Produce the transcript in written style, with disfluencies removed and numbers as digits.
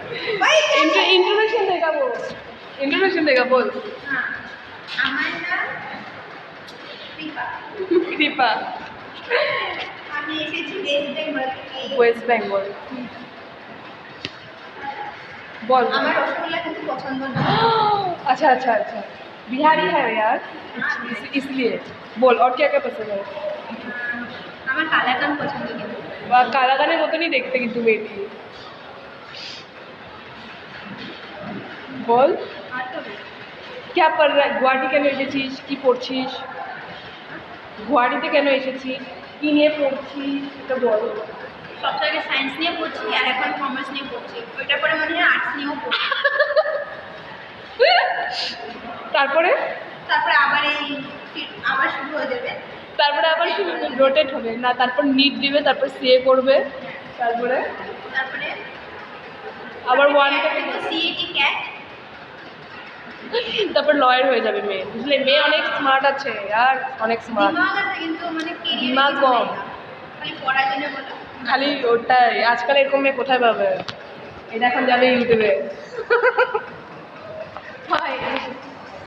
Introduction देगा वो, introduction देगा बोल। আমার নাম কৃপা। কৃপা। আমি এসেছি ওয়েস্ট বেঙ্গল থেকে। ওয়েস্ট বেঙ্গল। बोल। আমার রসগোল্লা কিন্তু পছন্দ না। अच्छा अच्छा अच्छा, बिहारी है यार इसलिए। बोल और क्या क्या पसंद है। আমার কালাকান পছন্দ কিন্তু। কালাকানের মতনই দেখতে কিন্তু মেয়েটি। বল क्या पढ़ रहा है, গুয়াহাটি কেন এসেছিস, কি পড়ছিস, গুয়াহাটিতে কেন এসেছিস, কি নিয়ে পড়ছিস এটা বল। সবথেকে আগে সায়েন্স নিয়ে পড়ছি আর এখন কমার্স নিয়ে পড়ছি, ওইটার পরে মনে হয় আর্টস নিয়েও পড়ছি। তারপরে তারপরে আবার আবার শুরু হয়ে যাবে। তারপরে আবার রোটেট হবে না, তারপর নিট দিবে, তারপর সিএ করবে, তারপরে তারপরে আবার ওয়ান থেকে সিইটি ক্যাট, তারপর লয়ার হয়ে যাবে মেয়ে, বুঝলে মেয়ে অনেক স্মার্ট আছে আর অনেক স্মার্ট। দিমাগ আছে কিন্তু মানে দিমাগ কম, খালি পড়ার জন্য বলো। খালি ওটাই, আজকাল এরকম মেয়ে কোথায় পাবে, এটা এখন যাবে ইউটিউবে।